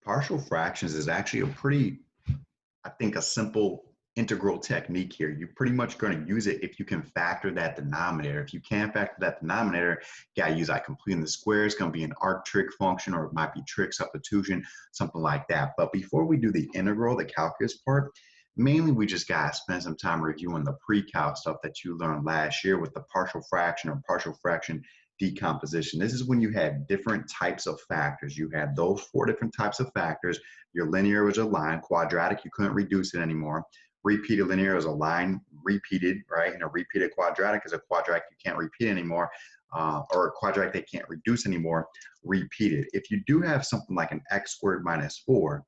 Partial fractions is actually a pretty, I think, a simple integral technique here. You're pretty much going to use it if you can factor that denominator. If you can't factor that denominator, you got to use like completing the square. It's going to be an arc trig function, or it might be trig substitution, something like that. But before we do the integral, the calculus part, mainly we just got to spend some time reviewing the pre-calc stuff that you learned last year with the partial fraction or partial fraction decomposition. This is when you had different types of factors. You had those four different types of factors. Your linear was a line, quadratic, you couldn't reduce it anymore. Repeated linear is a line repeated, right? And a repeated quadratic is a quadratic you can't repeat anymore, or a quadratic they can't reduce anymore, repeated. If you do have something like an x squared minus 4,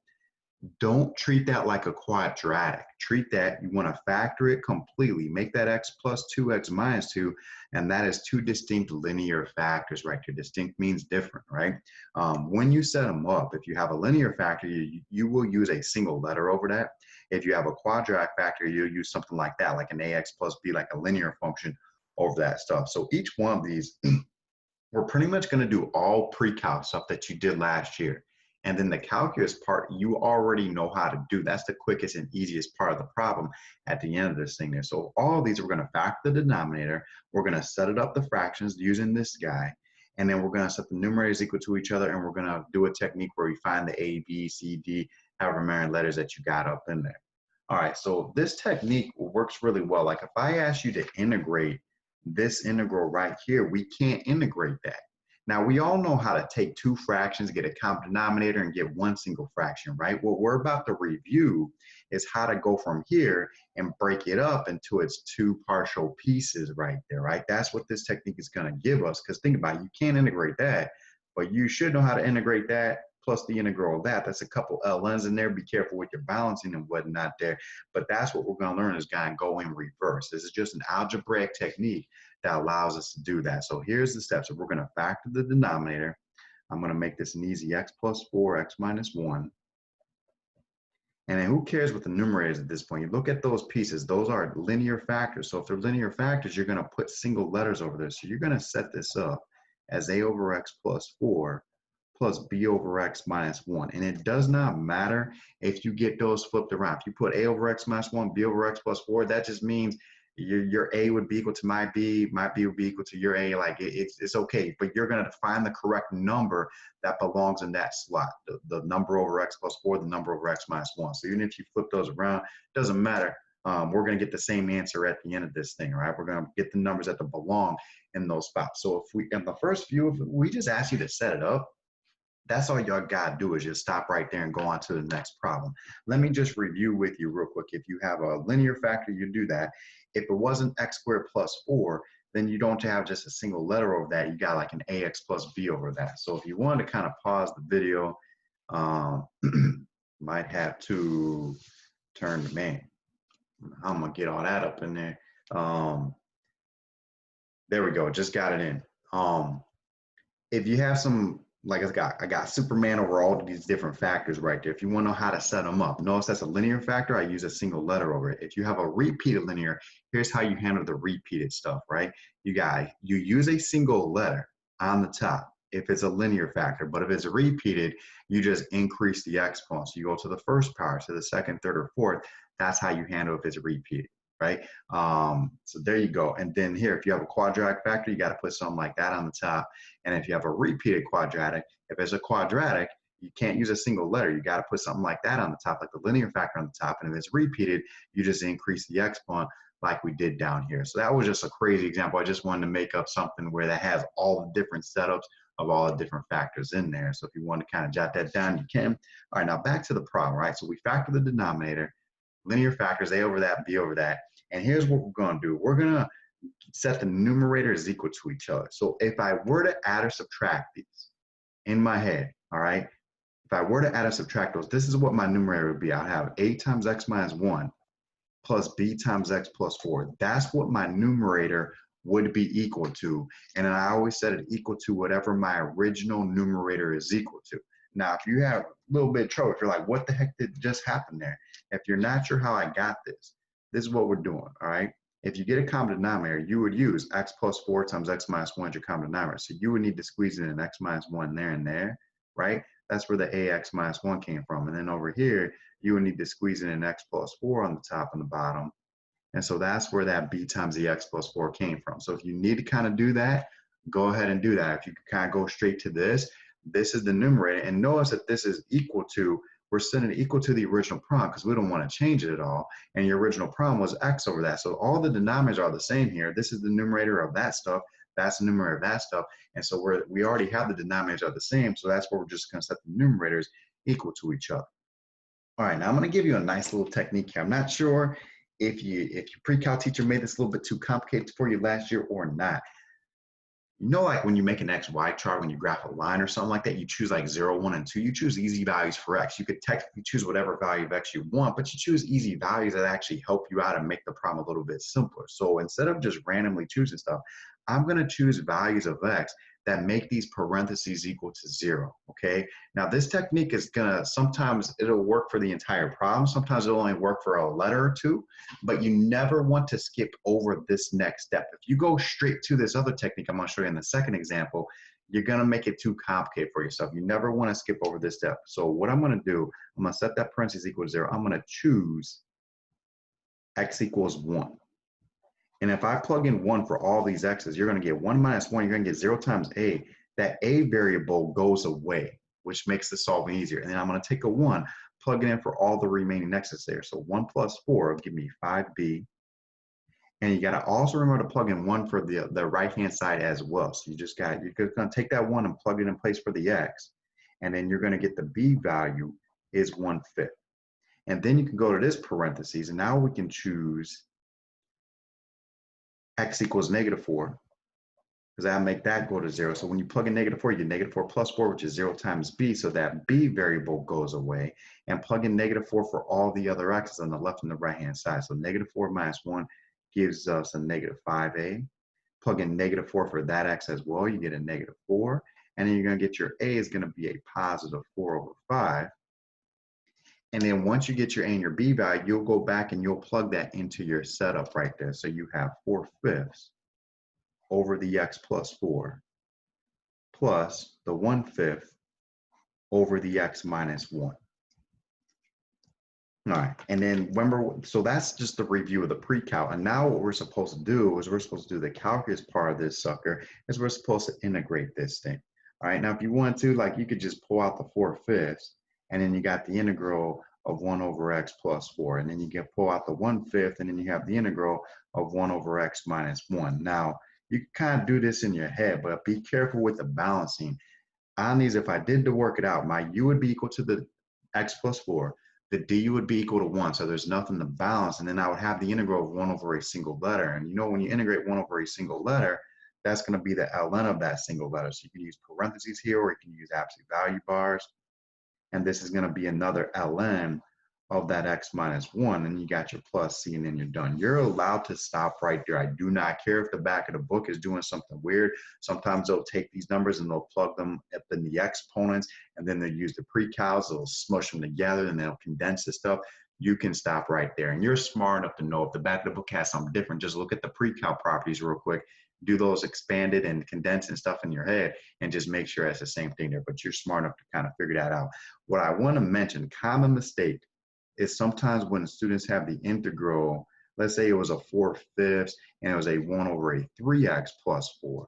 don't treat that like a quadratic. Treat that, you want to factor it completely. Make that x plus 2x minus 2, and that is two distinct linear factors, right? Your distinct means different, right? When you set them up, if you have a linear factor, you will use a single letter over that. If you have a quadratic factor, you'll use something like that, like an ax plus b, like a linear function over that stuff. So each one of these, we're pretty much going to do all pre-calc stuff that you did last year. And then the calculus part, you already know how to do. That's the quickest and easiest part of the problem at the end of this thing there. So all of these, we're going to factor the denominator. We're going to set it up the fractions using this guy. And then we're going to set the numerators equal to each other. And we're going to do a technique where we find the A, B, C, D, however many letters that you got up in there. All right, so this technique works really well. Like if I ask you to integrate this integral right here, we can't integrate that. Now, we all know how to take two fractions, get a common denominator, and get one single fraction, right? What we're about to review is how to go from here and break it up into its two partial pieces right there, right? That's what this technique is going to give us, because think about it, you can't integrate that, but you should know how to integrate that plus the integral of that. That's a couple ln's in there. Be careful with your balancing and whatnot there. But that's what we're going to learn is going to go in reverse. This is just an algebraic technique that allows us to do that. So here's the steps. So we're going to factor the denominator. I'm going to make this an easy x plus 4, x minus 1. And then who cares what the numerator is at this point? You look at those pieces. Those are linear factors. So if they're linear factors, you're going to put single letters over there. So you're going to set this up as a over x plus 4 plus b over x minus 1. And it does not matter if you get those flipped around. If you put a over x minus 1, b over x plus 4, that just means your a would be equal to my b would be equal to your a. Like it's okay, but you're going to find the correct number that belongs in that slot, the number over x plus 4, the number over x minus 1. So even if you flip those around, it doesn't matter. We're going to get the same answer at the end of this thing, right? We're going to get the numbers that belong in those spots. So if we, in the first view, if we just ask you to set it up, that's all y'all gotta do is just stop right there and go on to the next problem. Let me just review with you real quick. If you have a linear factor, you do that. If it wasn't x squared plus 4, then you don't have just a single letter over that. You got like an ax plus b over that. So if you wanted to kind of pause the video, might have to turn the man. I'm gonna get all that up in there. There we go, just got it in. If you have some, like I got Superman over all of these different factors right there. If you want to know how to set them up, notice that's a linear factor. I use a single letter over it. If you have a repeated linear, here's how you handle the repeated stuff, right? You use a single letter on the top if it's a linear factor, but if it's repeated, you just increase the exponent. So you go to the first power, to the second, third, or fourth. That's how you handle if it's repeated, right? So there you go. And then here, if you have a quadratic factor, you got to put something like that on the top. And if you have a repeated quadratic, if it's a quadratic, you can't use a single letter. You got to put something like that on the top, like the linear factor on the top. And if it's repeated, you just increase the exponent like we did down here. So that was just a crazy example. I just wanted to make up something where that has all the different setups of all the different factors in there. So if you want to kind of jot that down, you can. All right, now back to the problem, right? So we factor the denominator, linear factors, a over that, b over that. And here's what we're going to do. We're going to set the numerators equal to each other. So if I were to add or subtract these in my head, all right, if I were to add or subtract those, this is what my numerator would be. I'd have a times x minus 1 plus b times x plus 4. That's what my numerator would be equal to. And I always set it equal to whatever my original numerator is equal to. Now, if you have a little bit of trouble, if you're like, what the heck did just happen there? If you're not sure how I got this is what we're doing, all right? If you get a common denominator, you would use x plus 4 times x minus 1 as your common denominator. So you would need to squeeze in an x minus 1 there and there, right? That's where the ax minus 1 came from. And then over here, you would need to squeeze in an x plus 4 on the top and the bottom. And so that's where that b times the x plus 4 came from. So if you need to kind of do that, go ahead and do that. If you kind of go straight to this is the numerator. And notice that this is equal to, we're setting it equal to the original problem because we don't want to change it at all. And your original problem was x over that. So all the denominators are the same here. This is the numerator of that stuff. That's the numerator of that stuff. And so we already have the denominators are the same. So that's where we're just going to set the numerators equal to each other. All right, now I'm going to give you a nice little technique here. I'm not sure if your pre-cal teacher made this a little bit too complicated for you last year or not. You know, like when you make an XY chart, when you graph a line or something like that, you choose like 0, 1, and 2. You choose easy values for X. You could technically choose whatever value of X you want, but you choose easy values that actually help you out and make the problem a little bit simpler. So instead of just randomly choosing stuff, I'm going to choose values of X that make these parentheses equal to 0, okay? Now this technique is gonna, sometimes it'll work for the entire problem, sometimes it'll only work for a letter or two, but you never want to skip over this next step. If you go straight to this other technique I'm gonna show you in the second example, you're gonna make it too complicated for yourself. You never wanna skip over this step. So what I'm gonna do, I'm gonna set that parentheses equal to 0, I'm gonna choose X equals 1. And if I plug in 1 for all these x's, you're going to get 1 minus 1. You're going to get 0 times a. That a variable goes away, which makes the solving easier. And then I'm going to take a 1, plug it in for all the remaining x's there. So 1 plus 4 will give me 5b. And you got to also remember to plug in 1 for the right-hand side as well. So you're going to take that 1 and plug it in place for the x. And then you're going to get the b value is 1/5. And then you can go to this parentheses, and now we can choose x equals -4, because I make that go to 0. So when you plug in -4, you get -4 plus 4, which is 0 times b, so that b variable goes away. And plug in -4 for all the other x's on the left and the right-hand side. So -4 minus 1 gives us a -5a. Plug in -4 for that x as well, you get a -4. And then you're going to get your a is going to be a +4/5. And then once you get your a and your b value, you'll go back and you'll plug that into your setup right there. So you have 4/5 over the x plus 4 plus the 1/5 over the x minus 1. All right, and then remember, so that's just the review of the pre-calc. And now what we're supposed to do is we're supposed to do the calculus part of this sucker, is we're supposed to integrate this thing. All right, now if you want to, like, you could just pull out the 4/5, and then you got the integral of 1 over x plus 4. And then you can pull out the 1/5, and then you have the integral of 1 over x minus 1. Now, you can kind of do this in your head, but be careful with the balancing. On these, if I did to work it out, my u would be equal to the x plus 4. The du would be equal to 1, so there's nothing to balance. And then I would have the integral of 1 over a single letter. And you know, when you integrate 1 over a single letter, that's going to be the ln of that single letter. So you can use parentheses here, or you can use absolute value bars. And this is going to be another ln of that x minus 1, and you got your plus c, and then you're done. You're allowed to stop right there. I do not care if the back of the book is doing something weird. Sometimes they'll take these numbers and they'll plug them in the exponents, and then they'll use the pre-calcs, they'll smush them together, and they'll condense the stuff. You can stop right there. And you're smart enough to know if the back of the book has something different, just look at the pre-calc properties real quick, do those expanded and condensed and stuff in your head, and just make sure it's the same thing there. But you're smart enough to kind of figure that out. What I want to mention, common mistake, is sometimes when students have the integral, let's say it was a 4/5 and it was a 1 over a 3x plus 4.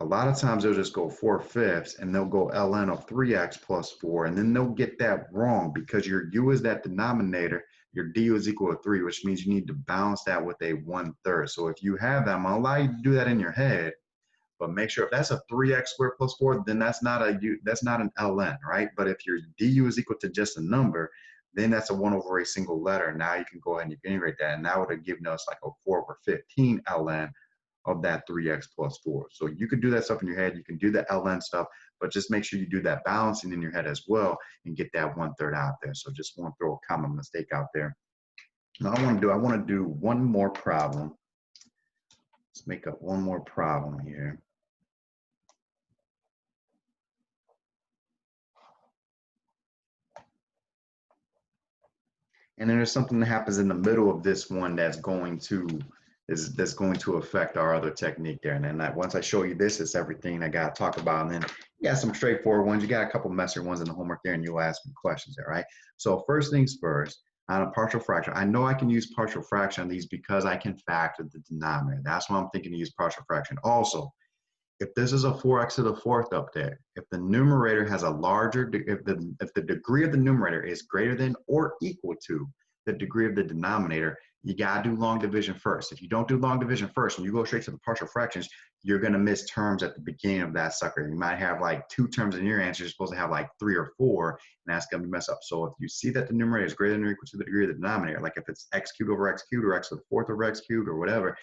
A lot of times they'll just go 4/5 and they'll go ln of 3x plus 4, and then they'll get that wrong because your u is that denominator, your du is equal to 3, which means you need to balance that with a 1/3. So if you have that, I'm gonna allow you to do that in your head, but make sure if that's a 3x squared plus 4, then that's not an ln, right? But if your du is equal to just a number, then that's a 1 over a single letter. Now you can go ahead and you can integrate that, and that would have given us like a 4/15 ln of that 3x plus 4. So you can do that stuff in your head. You can do the ln stuff, but just make sure you do that balancing in your head as well and get that 1/3 out there. So just want to throw a common mistake out there. Now I want to do one more problem. Let's make up one more problem here. And then there's something that happens in the middle of this one that's going to is that's going to affect our other technique there. And then once I show you this, it's everything I got to talk about. And then you got some straightforward ones. You got a couple messier ones in the homework there, and you'll ask me questions there, right? So first things first, on a partial fraction, I know I can use partial fraction on these because I can factor the denominator. That's why I'm thinking to use partial fraction. Also, if this is a 4x to the fourth up there, if the numerator has a larger, if the degree of the numerator is greater than or equal to the degree of the denominator, you gotta do long division first. If you don't do long division first and you go straight to the partial fractions, you're gonna miss terms at the beginning of that sucker. You might have like 2 terms in your answer, you're supposed to have like 3 or 4, and that's gonna mess up. So if you see that the numerator is greater than or equal to the degree of the denominator, like if it's x cubed over x cubed or x to the fourth over x cubed or whatever,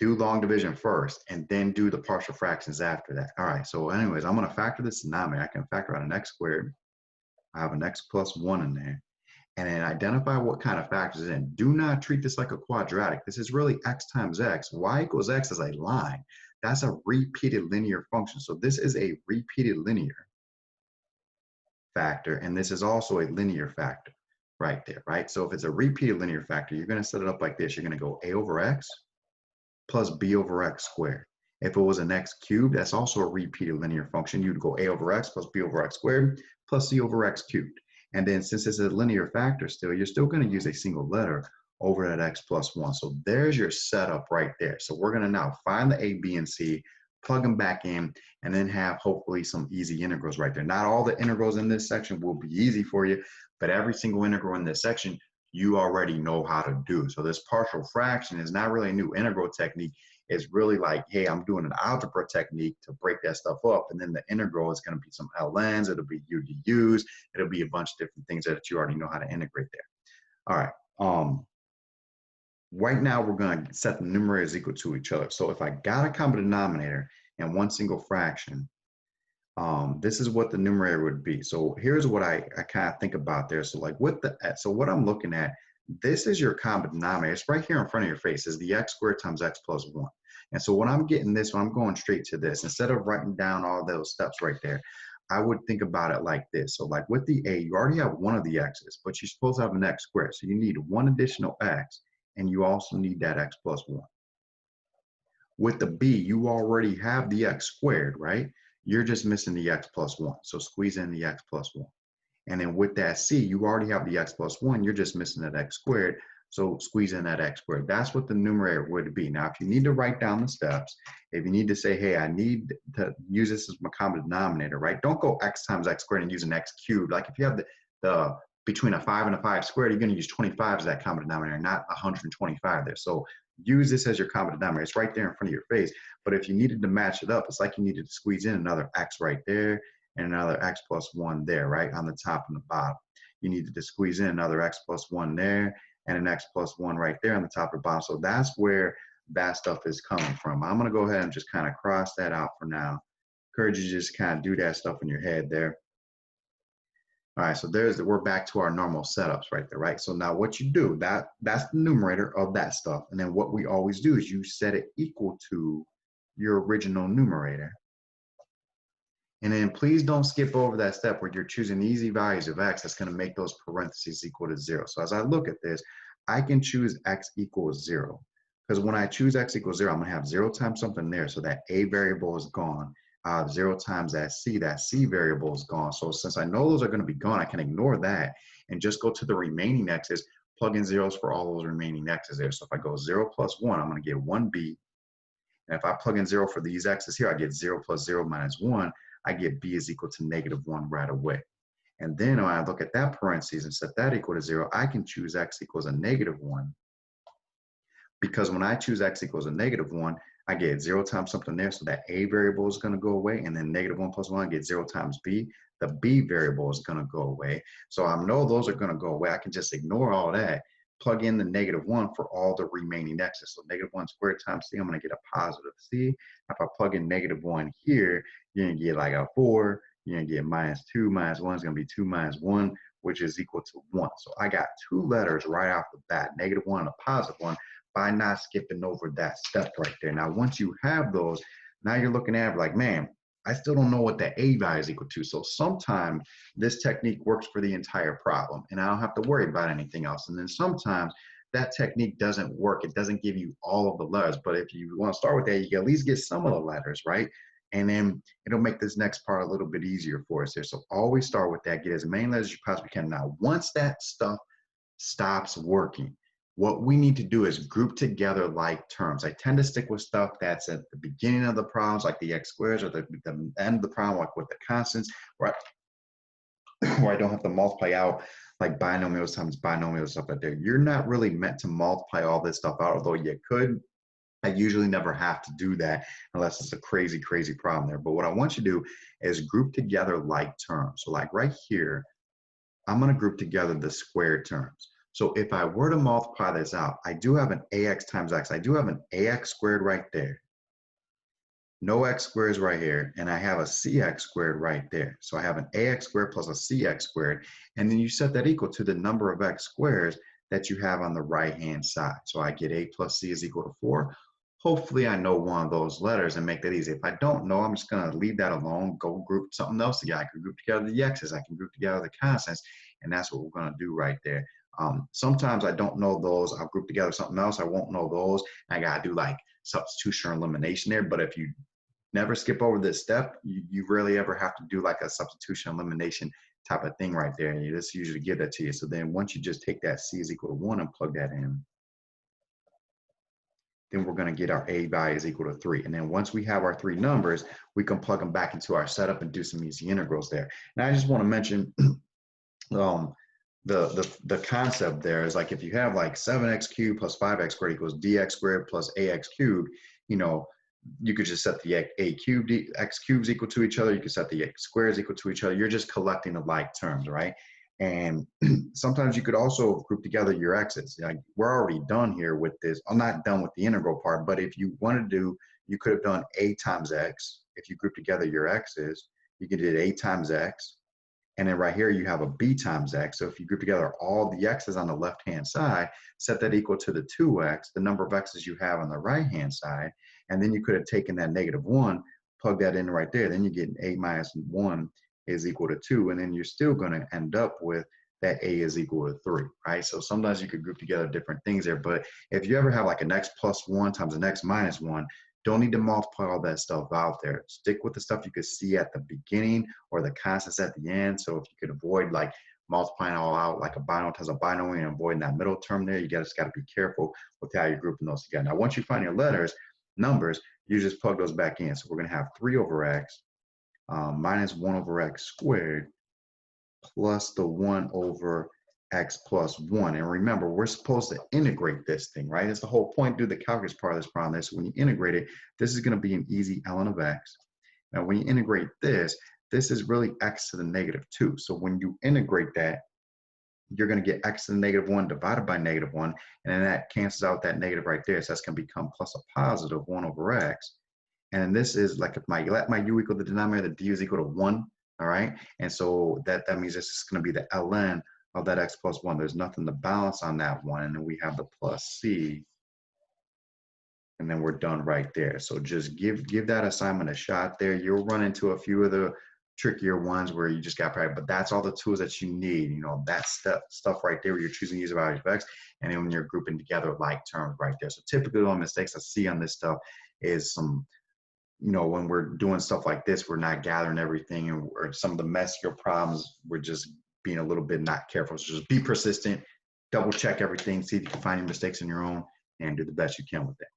do long division first and then do the partial fractions after that. All right, so anyways, I'm gonna factor this denominator. I can factor out an x squared. I have an x plus 1 in there. And then identify what kind of factors is in. Do not treat this like a quadratic. This is really x times x. Y equals x is a line. That's a repeated linear function. So this is a repeated linear factor, and this is also a linear factor right there, right? So if it's a repeated linear factor, you're gonna set it up like this. You're gonna go a over x plus b over x squared. If it was an x cubed, that's also a repeated linear function. You'd go a over x plus b over x squared plus c over x cubed. And then since it's a linear factor still, you're still going to use a single letter over that x plus 1. So there's your setup right there. So we're going to now find the a, b, and c, plug them back in, and then have hopefully some easy integrals right there. Not all the integrals in this section will be easy for you, but every single integral in this section, you already know how to do. So this partial fraction is not really a new integral technique. It's really like, hey, I'm doing an algebra technique to break that stuff up. And then the integral is going to be some ln's, it'll be UDUs, it'll be a bunch of different things that you already know how to integrate there. All right. Right now, we're going to set the numerators equal to each other. So if I got a common denominator and one single fraction, this is what the numerator would be. So here's what I kind of think about there. So like so what I'm looking at, this is your common denominator. It's right here in front of your face. Is the x squared times x plus 1. And so when I'm getting this, when I'm going straight to this, instead of writing down all those steps right there, I would think about it like this. So like with the a, you already have one of the x's, but you're supposed to have an x squared. So you need one additional x, and you also need that x plus 1. With the b, you already have the x squared, right? You're just missing the x plus 1. So squeeze in the x plus 1. And then with that c, you already have the x plus 1. You're just missing that x squared. So squeeze in that x squared. That's what the numerator would be. Now, if you need to write down the steps, if you need to say, hey, I need to use this as my common denominator, right? Don't go x times x squared and use an x cubed. Like if you have the between a 5 and a 5 squared, you're going to use 25 as that common denominator, not 125 there. So use this as your common denominator. It's right there in front of your face. But if you needed to match it up, it's like you needed to squeeze in another x right there and another x plus 1 there, right, on the top and the bottom. You needed to squeeze in another x plus 1 there and an x plus 1 right there on the top and bottom. So that's where that stuff is coming from. I'm going to go ahead and just kind of cross that out for now. Encourage you to just kind of do that stuff in your head there. All right, so we're back to our normal setups right there, right? So now what you do, that's the numerator of that stuff. And then what we always do is you set it equal to your original numerator. And then please don't skip over that step where you're choosing easy values of x that's going to make those parentheses equal to 0. So as I look at this, I can choose x equals 0. Because when I choose x equals 0, I'm going to have 0 times something there. So that a variable is gone. 0 times that c variable is gone. So since I know those are going to be gone, I can ignore that and just go to the remaining x's, plug in zeros for all those remaining x's there. So if I go 0 plus 1, I'm going to get 1b. And if I plug in 0 for these x's here, I get 0 plus 0 minus 1. I get b is equal to -1 right away. And then when I look at that parentheses and set that equal to 0, I can choose x equals a -1. Because when I choose x equals a -1, I get 0 times something there, so that a variable is going to go away, and then -1 plus 1, I get 0 times b. The b variable is going to go away. So I know those are going to go away. I can just ignore all that, plug in the -1 for all the remaining x's. So -1 squared times c, I'm going to get a positive c. If I plug in -1 here, you're going to get like a 4. You're going to get -2 minus 1 is going to be 2 minus 1, which is equal to 1. So I got 2 letters right off the bat, -1 and a +1, by not skipping over that step right there. Now, once you have those, now you're looking at it like, man, I still don't know what the a value is equal to. So sometimes this technique works for the entire problem, and I don't have to worry about anything else. And then sometimes that technique doesn't work. It doesn't give you all of the letters. But if you want to start with that, you can at least get some of the letters, right? And then it'll make this next part a little bit easier for us here. So always start with that. Get as many letters as you possibly can. Now, once that stuff stops working, what we need to do is group together like terms. I tend to stick with stuff that's at the beginning of the problems, like the x squares, or the end of the problem, like with the constants, where I don't have to multiply out like binomials times binomials, stuff like that. You're not really meant to multiply all this stuff out, although you could. I usually never have to do that unless it's a crazy, crazy problem there. But what I want you to do is group together like terms. So like right here, I'm going to group together the squared terms. So if I were to multiply this out, I do have an ax times x. I do have an ax squared right there. No x squares right here, and I have a cx squared right there. So I have an ax squared plus a cx squared, and then you set that equal to the number of x squares that you have on the right-hand side. So I get a plus c is equal to 4. Hopefully I know one of those letters and make that easy. If I don't know, I'm just gonna leave that alone, go group something else together. I can group together the x's, I can group together the constants, and that's what we're gonna do right there. Sometimes I don't know those, I'll group together something else, I won't know those. I gotta do like substitution or elimination there, but if you never skip over this step, you rarely ever have to do like a substitution elimination type of thing right there. And you just usually give that to you. So then once you just take that c is equal to 1 and plug that in, then we're going to get our a by is equal to 3. And then once we have our 3 numbers, we can plug them back into our setup and do some easy integrals there. And I just want to mention the concept there is like if you have like 7x cubed plus 5x squared equals dx squared plus ax cubed, you know, you could just set the a cubed, x cubes equal to each other. You could set the x squares equal to each other. You're just collecting the like terms, right? And sometimes you could also group together your x's. Like we're already done here with this. I'm not done with the integral part, but if you wanted to do, you could have done a times x. If you group together your x's, you could do a times x. And then right here, you have a b times x. So if you group together all the x's on the left-hand side, set that equal to the 2x, the number of x's you have on the right-hand side. And then you could have taken that -1, plug that in right there. Then you get a minus 1 is equal to 2. And then you're still going to end up with that a is equal to 3, right? So sometimes you could group together different things there. But if you ever have like an x plus 1 times an x minus 1, don't need to multiply all that stuff out there. Stick with the stuff you could see at the beginning or the constants at the end. So if you could avoid like multiplying all out like a binomial times a binomial and avoiding that middle term there, you just got to be careful with how you're grouping those together. Now, once you find your letters, numbers, you just plug those back in. So we're going to have 3 over x minus 1 over x squared plus the 1 over x plus 1. And remember, we're supposed to integrate this thing, right? That's the whole point, do the calculus part of this problem there. So when you integrate it, this is going to be an easy ln of x. Now, when you integrate this, this is really x to the -2. So when you integrate that, you're going to get x to the -1 divided by -1, and then that cancels out that negative right there. So that's going to become plus a positive 1 over x. And this is like if let my u equal the denominator, the d is equal to 1, all right? And so that means this is going to be the ln of that x plus 1. There's nothing to balance on that one. And then we have the plus c. And then we're done right there. So just give that assignment a shot there. You'll run into a few of the trickier ones where you just got practice, but that's all the tools that you need. You know, that stuff right there where you're choosing to use values of x, and then when you're grouping together like terms right there. So typically the mistakes I see on this stuff is some, you know, when we're doing stuff like this, we're not gathering everything, or some of the messier problems, we're just being a little bit not careful. So just be persistent, double check everything, see if you can find your mistakes on your own, and do the best you can with it.